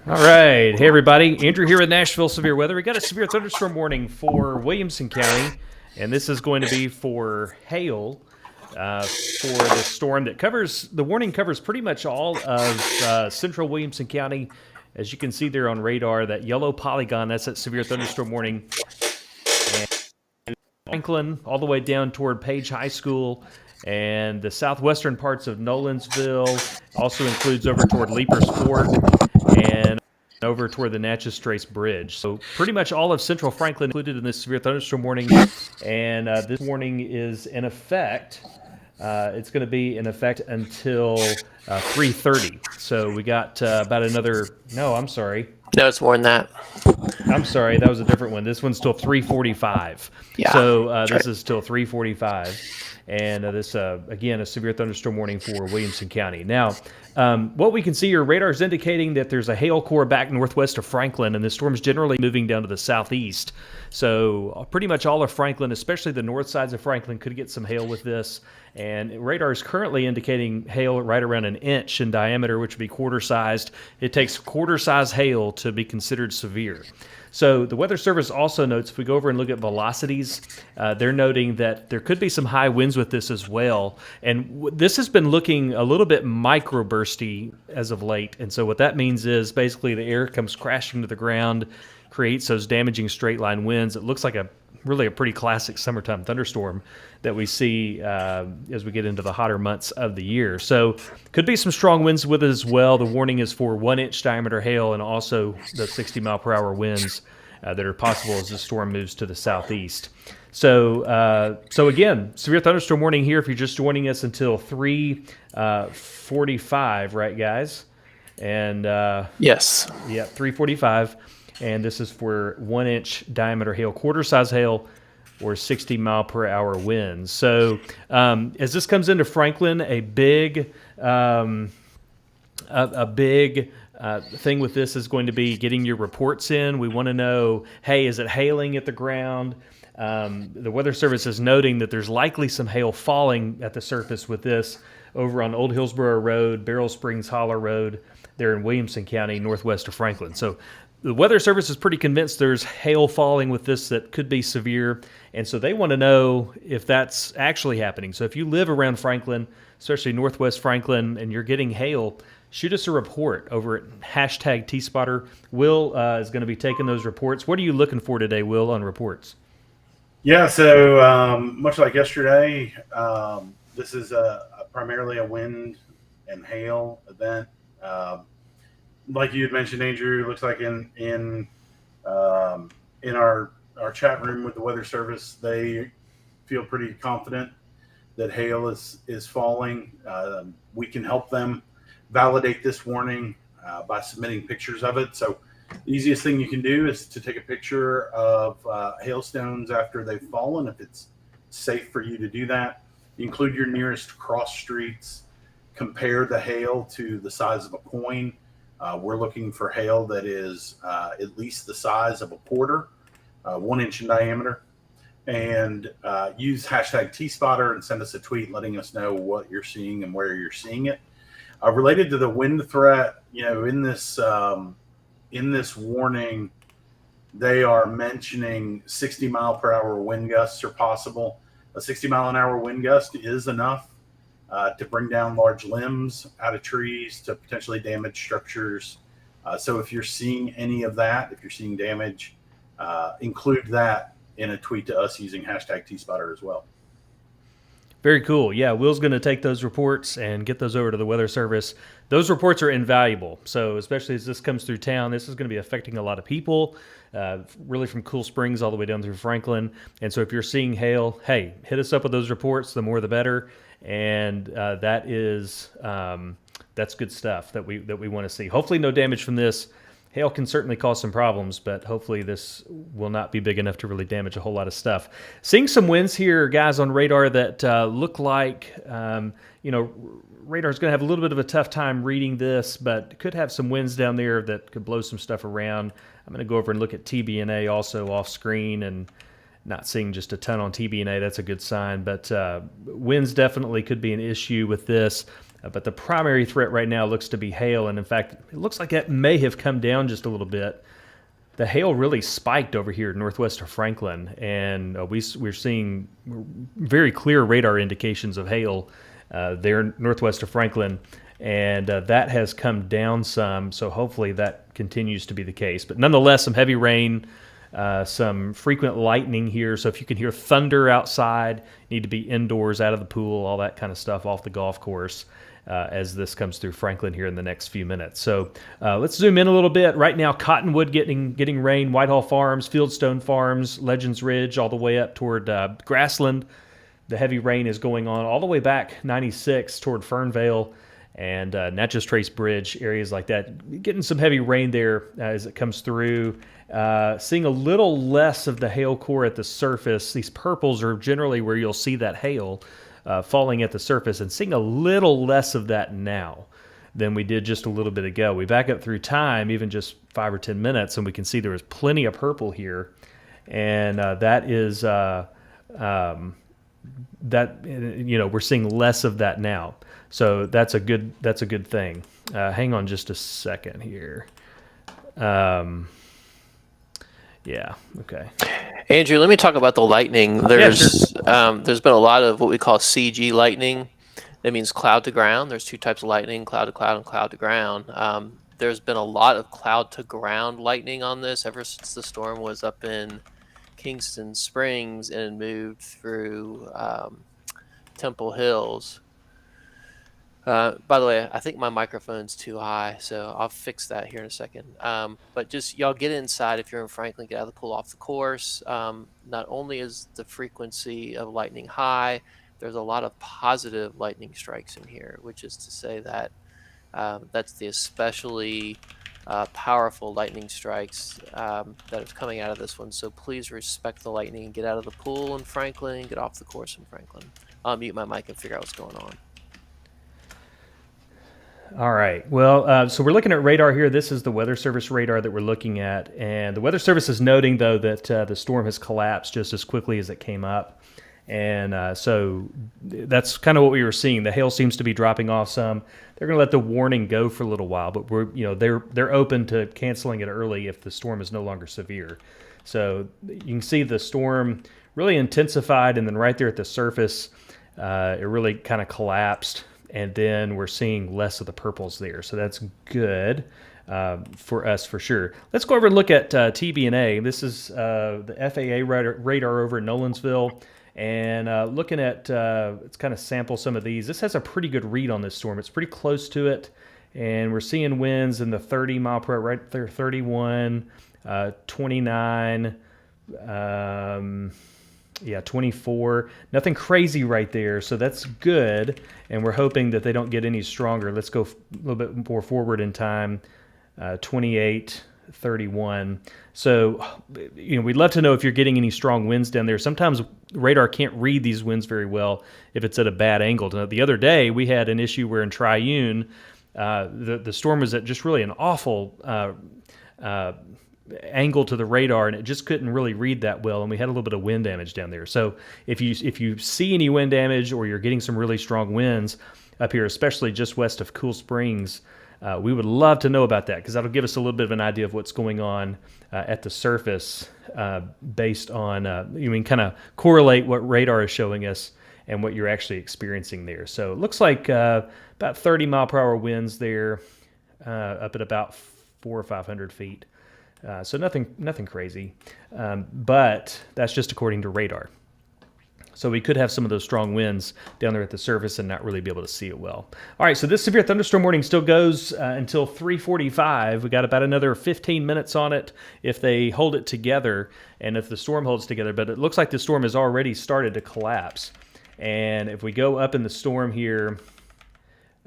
All right. Hey, everybody. Andrew here with Nashville Severe Weather. We got a severe thunderstorm warning for Williamson County, and this is going to be for hail for the storm that covers, the warning covers pretty much all of central Williamson County. As you can see there on radar, that yellow polygon, that's that severe thunderstorm warning. And Franklin, all the way down toward Page High School, and the southwestern parts of Nolensville, also includes over toward Leapers Fork, and over toward the Natchez Trace Bridge. So pretty much all of central Franklin included in this severe thunderstorm warning, and this warning is in effect. It's going to be in effect until 3:30. So we got about another. No, I'm sorry. No, it's more than that. I'm sorry, that was a different one. This one's till 3:45. Yeah, So this right. is till 3:45, and this again a severe thunderstorm warning for Williamson County. Now, what we can see, your radar is indicating that there's a hail core back northwest of Franklin, and the storm's generally moving down to the southeast. So pretty much all of Franklin, especially the north sides of Franklin, could get some hail with this. And radar is currently indicating hail right around an inch in diameter, which would be quarter-sized. It takes quarter-size hail to be considered severe. So the Weather Service also notes, if we go over and look at velocities, they're noting that there could be some high winds with this as well. And this has been looking a little bit microbursty as of late. And so what that means is basically the air comes crashing to the ground, creates those damaging straight line winds. It looks like really a pretty classic summertime thunderstorm that we see as we get into the hotter months of the year. So could be some strong winds with it as well. The warning is for 1-inch diameter hail and also the 60-mile-per-hour winds that are possible as the storm moves to the southeast. So again, severe thunderstorm warning here if you're just joining us until 3:45, right, guys? And Yes. yeah, 3:45. And this is for 1-inch diameter hail, quarter-size hail, or 60-mile-per-hour winds. So as this comes into Franklin, a big thing with this is going to be getting your reports in. We want to know, hey, is it hailing at the ground? The Weather Service is noting that there's likely some hail falling at the surface with this over on Old Hillsborough Road, Beryl Springs Holler Road, there in Williamson County, northwest of Franklin. So the Weather Service is pretty convinced there's hail falling with this that could be severe, and so they want to know if that's actually happening. So if you live around Franklin, especially northwest Franklin, and you're getting hail, shoot us a report over at #TSpotter. Will is going to be taking those reports. What are you looking for today, Will, on reports? Yeah, so much like yesterday, this is primarily a wind and hail event. Like you had mentioned, Andrew, looks like in our chat room with the Weather Service, they feel pretty confident that hail is falling. We can help them validate this warning by submitting pictures of it. So the easiest thing you can do is to take a picture of hailstones after they've fallen, if it's safe for you to do that. Include your nearest cross streets. Compare the hail to the size of a coin. We're looking for hail that is at least the size of a quarter, 1 inch in diameter. And use #TSpotter and send us a tweet letting us know what you're seeing and where you're seeing it. Related to the wind threat, in this warning, they are mentioning 60-mile-per-hour wind gusts are possible. A 60-mile-an-hour wind gust is enough to bring down large limbs out of trees, to potentially damage structures. So if you're seeing any of that, if you're seeing damage, include that in a tweet to us using #TSpotter as well. Very cool. Yeah, Will's going to take those reports and get those over to the Weather Service. Those reports are invaluable. So especially as this comes through town, this is going to be affecting a lot of people, really from Cool Springs all the way down through Franklin. And so if you're seeing hail, hey, hit us up with those reports. The more the better. And that's good stuff that we want to see. Hopefully no damage from this. Hail can certainly cause some problems, but hopefully this will not be big enough to really damage a whole lot of stuff. Seeing some winds here, guys, on radar that look like, radar's going to have a little bit of a tough time reading this, but could have some winds down there that could blow some stuff around. I'm going to go over and look at TBNA also off screen, and not seeing just a ton on TBNA. That's a good sign, but winds definitely could be an issue with this. But the primary threat right now looks to be hail, and in fact, it looks like it may have come down just a little bit. The hail really spiked over here northwest of Franklin, and we're seeing very clear radar indications of hail there northwest of Franklin, and that has come down some, so hopefully that continues to be the case. But nonetheless, some heavy rain, some frequent lightning here, so if you can hear thunder outside, you need to be indoors, out of the pool, all that kind of stuff off the golf course. As this comes through Franklin here in the next few minutes. So let's zoom in a little bit. Right now, Cottonwood getting rain, Whitehall Farms, Fieldstone Farms, Legends Ridge, all the way up toward Grassland. The heavy rain is going on all the way back 96 toward Fernvale and Natchez Trace Bridge, areas like that. Getting some heavy rain there as it comes through. Seeing a little less of the hail core at the surface. These purples are generally where you'll see that hail falling at the surface, and seeing a little less of that now than we did just a little bit ago. We back up through time, even just 5 or 10 minutes, and we can see there was plenty of purple here, and that is we're seeing less of that now. So that's a good thing. Hang on just a second here. Yeah. Okay. Andrew, let me talk about the lightning. There's been a lot of what we call CG lightning. That means cloud to ground. There's two types of lightning: cloud to cloud and cloud to ground. There's been a lot of cloud to ground lightning on this ever since the storm was up in Kingston Springs and moved through Temple Hills. By the way, I think my microphone's too high, so I'll fix that here in a second. But just y'all get inside if you're in Franklin, get out of the pool, off the course. Not only is the frequency of lightning high, there's a lot of positive lightning strikes in here, which is to say that that's the especially powerful lightning strikes that are coming out of this one. So please respect the lightning and get out of the pool in Franklin, get off the course in Franklin. I'll mute my mic and figure out what's going on. All right. Well, so we're looking at radar here. This is the Weather Service radar that we're looking at. And the Weather Service is noting, though, that the storm has collapsed just as quickly as it came up. And so that's kind of what we were seeing. The hail seems to be dropping off some. They're going to let the warning go for a little while, but they're open to canceling it early if the storm is no longer severe. So you can see the storm really intensified, and then right there at the surface, it really kind of collapsed. And then we're seeing less of the purples there. So that's good for us for sure. Let's go over and look at TBNA. This is the FAA radar over in Nolensville. And looking at, let's kind of sample some of these. This has a pretty good read on this storm. It's pretty close to it. And we're seeing winds in the 30 mile per hour, right there, 31, 29, 24. Nothing crazy right there, so that's good. And we're hoping that they don't get any stronger. Let's go a little bit more forward in time. 28, 31. So, we'd love to know if you're getting any strong winds down there. Sometimes radar can't read these winds very well if it's at a bad angle. Now, the other day, we had an issue where in Triune, the storm was at just really an awful angle to the radar, and it just couldn't really read that well, and we had a little bit of wind damage down there. So if you see any wind damage or you're getting some really strong winds up here, especially just west of Cool Springs, we would love to know about that, because that'll give us a little bit of an idea of what's going on at the surface based on, kind of correlate what radar is showing us and what you're actually experiencing there. So it looks like about 30 mile per hour winds there up at about 400 or 500 feet. So nothing crazy, but that's just according to radar. So we could have some of those strong winds down there at the surface and not really be able to see it well. All right, so this severe thunderstorm warning still goes until 3:45. We got about another 15 minutes on it if they hold it together and if the storm holds together. But it looks like the storm has already started to collapse. And if we go up in the storm here,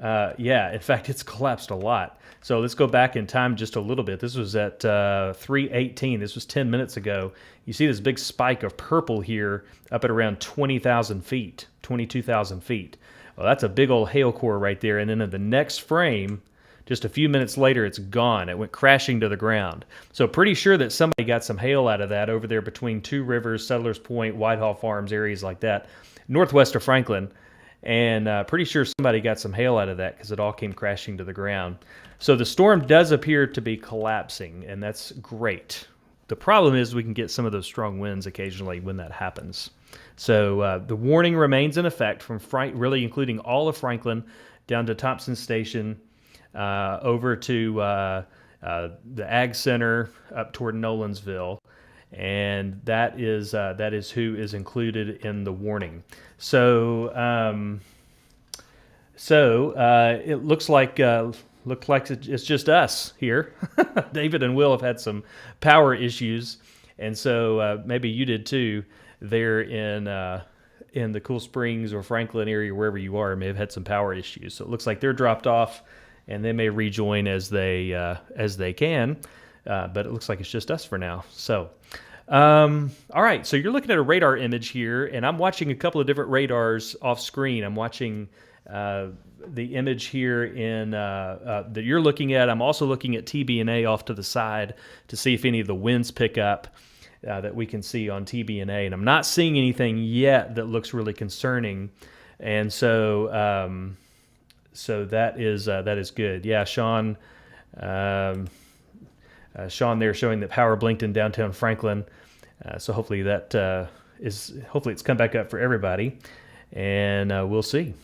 in fact, it's collapsed a lot. So let's go back in time just a little bit. This was at 3:18. This was 10 minutes ago. You see this big spike of purple here up at around 20,000 feet, 22,000 feet. Well, that's a big old hail core right there. And then in the next frame, just a few minutes later, it's gone. It went crashing to the ground. So pretty sure that somebody got some hail out of that over there between Two Rivers, Settlers Point, Whitehall Farms, areas like that, northwest of Franklin. and pretty sure somebody got some hail out of that because it all came crashing to the ground. So the storm does appear to be collapsing, and that's great. The problem is we can get some of those strong winds occasionally when that happens. So the warning remains in effect from really including all of Franklin down to Thompson Station, over to the Ag Center up toward Nolensville, and that is who is included in the warning. So it looks like it's just us here. David and Will have had some power issues, and so maybe you did too. There in the Cool Springs or Franklin area, wherever you are, may have had some power issues. So it looks like they're dropped off, and they may rejoin as they can. But it looks like it's just us for now. So, all right. So you're looking at a radar image here, and I'm watching a couple of different radars off screen. I'm watching the image here that you're looking at. I'm also looking at TBNA off to the side to see if any of the winds pick up that we can see on TBNA. And I'm not seeing anything yet that looks really concerning. And so that is good. Yeah, Sean there showing that power blinked in downtown Franklin. So hopefully hopefully it's come back up for everybody, and we'll see.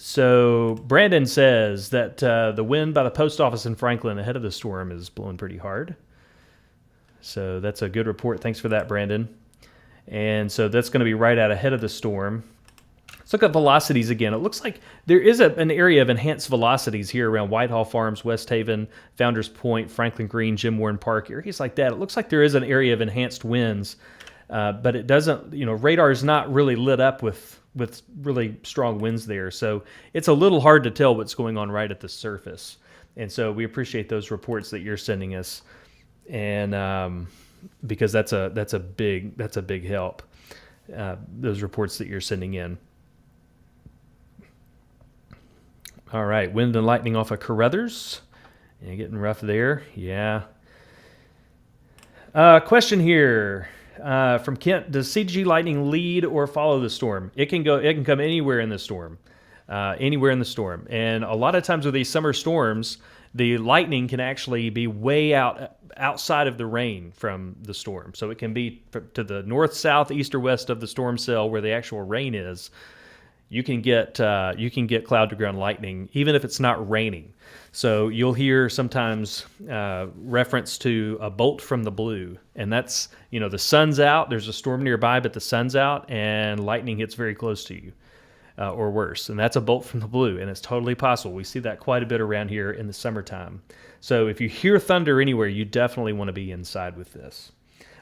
So Brandon says that the wind by the post office in Franklin ahead of the storm is blowing pretty hard. So that's a good report. Thanks for that, Brandon. And so that's going to be right out ahead of the storm. Let's look at velocities again. It looks like there is an area of enhanced velocities here around Whitehall Farms, West Haven, Founders Point, Franklin Green, Jim Warren Park, areas like that. It looks like there is an area of enhanced winds, but it doesn't, radar is not really lit up with really strong winds there. So it's a little hard to tell what's going on right at the surface. And so we appreciate those reports that you're sending us. And because that's a big help. Those reports that you're sending in. All right, wind and lightning off of Carruthers. Yeah, getting rough there. Yeah. Question here from Kent: does CG lightning lead or follow the storm? It can come anywhere in the storm, And a lot of times with these summer storms, the lightning can actually be way outside of the rain from the storm. So it can be to the north, south, east, or west of the storm cell where the actual rain is. You can get cloud to ground lightning even if it's not raining. So you'll hear sometimes reference to a bolt from the blue, and that's the sun's out. There's a storm nearby, but the sun's out, and lightning hits very close to you, or worse. And that's a bolt from the blue, and it's totally possible. We see that quite a bit around here in the summertime. So if you hear thunder anywhere, you definitely want to be inside with this.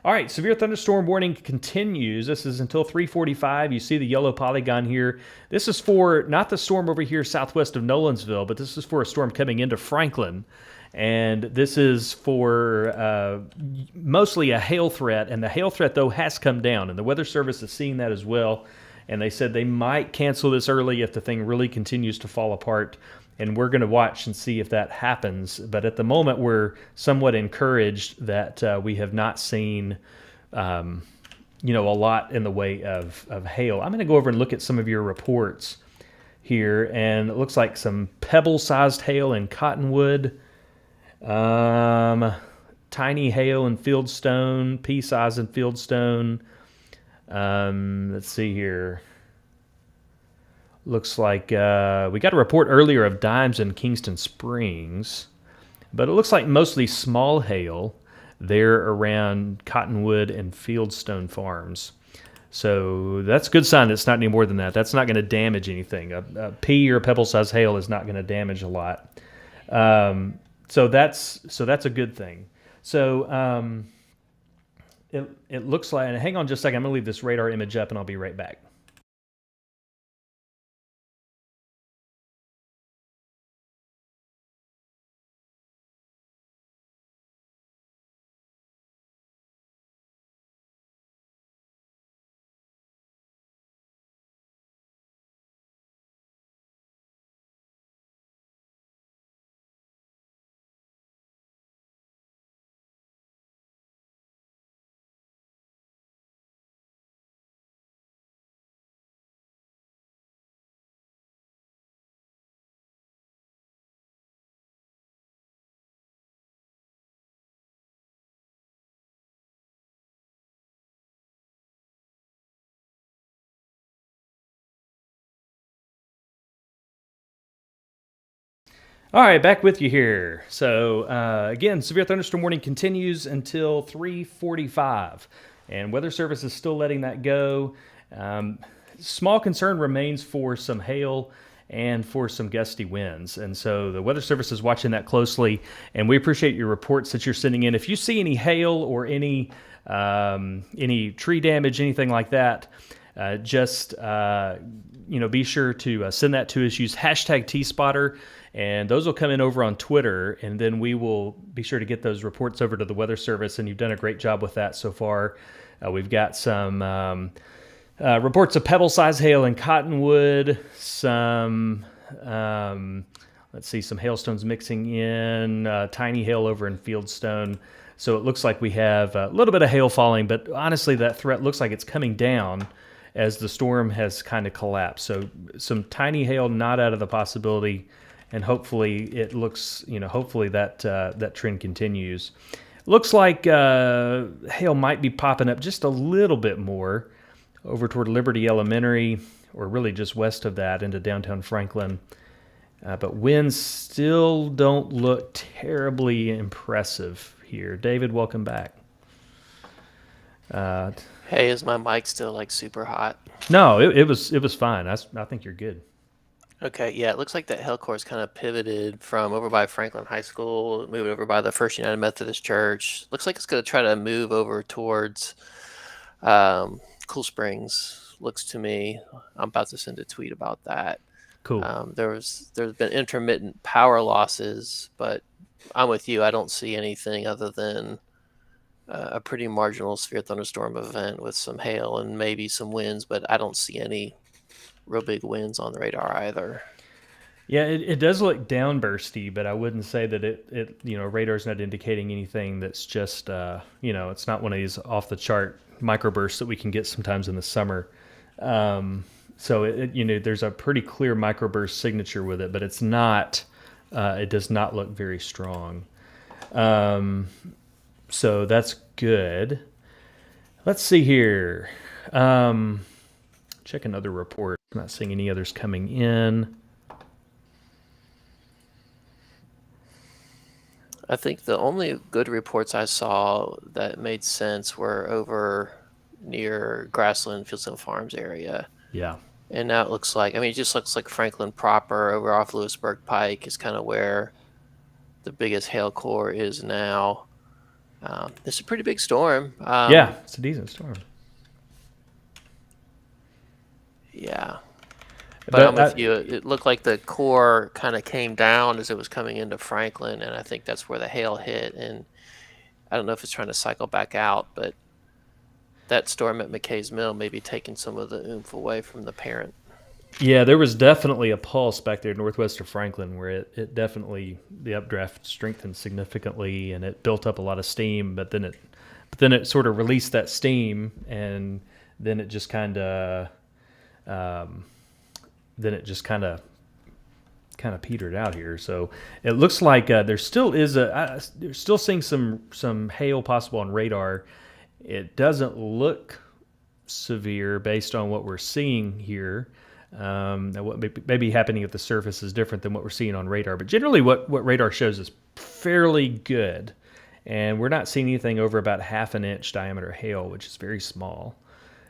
All right, severe thunderstorm warning continues. This is until 3:45. You see the yellow polygon here. This is for not the storm over here southwest of Nolensville, but this is for a storm coming into Franklin. And this is for mostly a hail threat. And the hail threat, though, has come down. And the Weather Service is seeing that as well. And they said they might cancel this early if the thing really continues to fall apart. And we're going to watch and see if that happens. But at the moment, we're somewhat encouraged that we have not seen, a lot in the way of hail. I'm going to go over and look at some of your reports here. And it looks like some pebble-sized hail in Cottonwood, tiny hail in Fieldstone, pea-size in Fieldstone. Let's see here. Looks like we got a report earlier of dimes in Kingston Springs, but it looks like mostly small hail there around Cottonwood and Fieldstone Farms. So that's a good sign that it's not any more than that. That's not going to damage anything. A pea or pebble-sized hail is not going to damage a lot. So that's a good thing. So it looks like, and hang on just a second, I'm going to leave this radar image up and I'll be right back. All right, back with you here. So again, severe thunderstorm warning continues until 3:45, and Weather Service is still letting that go. Small concern remains for some hail and for some gusty winds, and so the Weather Service is watching that closely. And we appreciate your reports that you're sending in. If you see any hail or any tree damage, anything like that, just be sure to send that to us. Use hashtag TSpotter. And those will come in over on Twitter, and then we will be sure to get those reports over to the Weather Service, and you've done a great job with that so far. We've got some reports of pebble-sized hail in Cottonwood, some, some hailstones mixing in, tiny hail over in Fieldstone. So it looks like we have a little bit of hail falling, but honestly, that threat looks like it's coming down as the storm has kind of collapsed. So some tiny hail not out of the possibility. And hopefully it looks, hopefully that trend continues. Looks like hail might be popping up just a little bit more over toward Liberty Elementary, or really just west of that into downtown Franklin. But winds still don't look terribly impressive here. David, welcome back. Hey, is my mic still like super hot? No, it was fine. I think you're good. Okay, yeah, it looks like that hail course kind of pivoted from over by Franklin High School, moved over by the First United Methodist Church. Looks like it's going to try to move over towards Cool Springs, looks to me. I'm about to send a tweet about that. Cool. There's been intermittent power losses, but I'm with you. I don't see anything other than a pretty marginal severe thunderstorm event with some hail and maybe some winds, but I don't see any real big winds on the radar either. Yeah, it does look downbursty, but I wouldn't say that it radar's not indicating anything that's just it's not one of these off the chart microbursts that we can get sometimes in the summer. So there's a pretty clear microburst signature with it, but it's not. It does not look very strong. So that's good. Let's see here. Check another report. I'm not seeing any others coming in. I think the only good reports I saw that made sense were over near Grassland, Fieldstone Farms area. Yeah. And now it looks like, it just looks like Franklin proper over off Lewisburg Pike is kind of where the biggest hail core is now. It's a pretty big storm. Yeah, it's a decent storm. Yeah. But I'm with you. It looked like the core kind of came down as it was coming into Franklin, and I think that's where the hail hit. And I don't know if it's trying to cycle back out, but that storm at McKay's Mill may be taking some of the oomph away from the parent. Yeah, there was definitely a pulse back there northwest of Franklin where it definitely, the updraft strengthened significantly and it built up a lot of steam, but then it sort of released that steam, and then it just kind of petered out here. So it looks like they're still seeing some hail possible on radar. It doesn't look severe based on what we're seeing here. What may be happening at the surface is different than what we're seeing on radar. But generally what radar shows is fairly good. And we're not seeing anything over about 1/2 inch diameter hail, which is very small.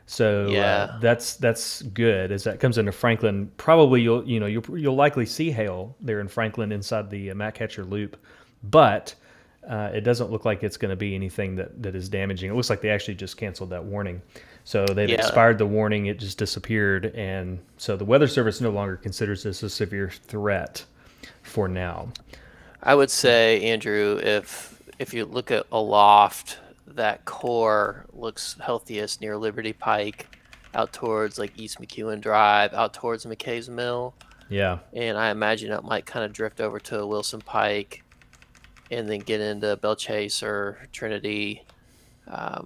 So yeah. That's good. As that comes into Franklin, probably you'll likely see hail there in Franklin inside the Matt Catcher Loop, but it doesn't look like it's going to be anything that is damaging. It looks like they actually just canceled that warning. So they've expired the warning. It just disappeared, and so the Weather Service no longer considers this a severe threat for now. I would say, Andrew, if you look at aloft, that core looks healthiest near Liberty Pike, out towards like East McEwen Drive, out towards McKay's Mill. Yeah. And I imagine it might kind of drift over to Wilson Pike and then get into Bell Chase or Trinity. I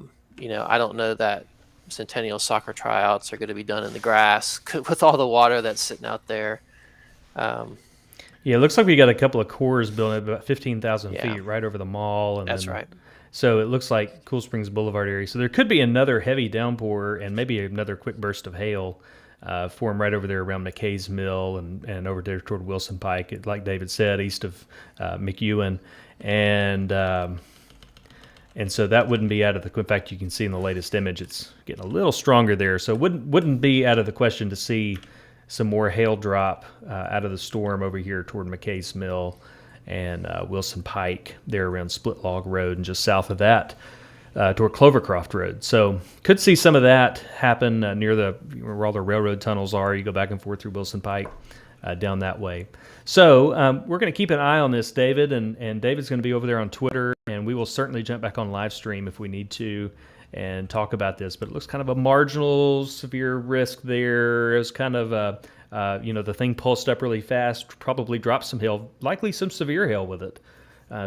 don't know that Centennial soccer tryouts are going to be done in the grass with all the water that's sitting out there. Yeah, it looks like we got a couple of cores built at about 15,000 feet right over the mall. And that's right. So it looks like Cool Springs Boulevard area. So there could be another heavy downpour and maybe another quick burst of hail form right over there around McKay's Mill and over there toward Wilson Pike, like David said, east of McEwen. And so that wouldn't be out of the. In fact, you can see in the latest image, it's getting a little stronger there. So wouldn't be out of the question to see some more hail drop out of the storm over here toward McKay's Mill and Wilson Pike there around Split Log Road, and just south of that toward Clovercroft Road. So could see some of that happen near where all the railroad tunnels are. You go back and forth through Wilson Pike down that way. So we're going to keep an eye on this, David, and David's going to be over there on Twitter, and we will certainly jump back on live stream if we need to and talk about this. But it looks kind of a marginal severe risk there. It was kind of the thing pulsed up really fast, probably dropped some hail, likely some severe hail with it,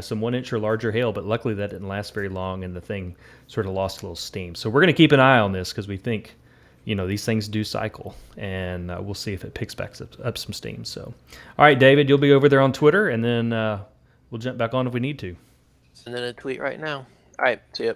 some 1 inch or larger hail, but luckily that didn't last very long, and the thing sort of lost a little steam. So we're going to keep an eye on this because we think these things do cycle, and we'll see if it picks back up some steam. So, all right, David, you'll be over there on Twitter, and then we'll jump back on if we need to. Send in a tweet right now. All right, see ya.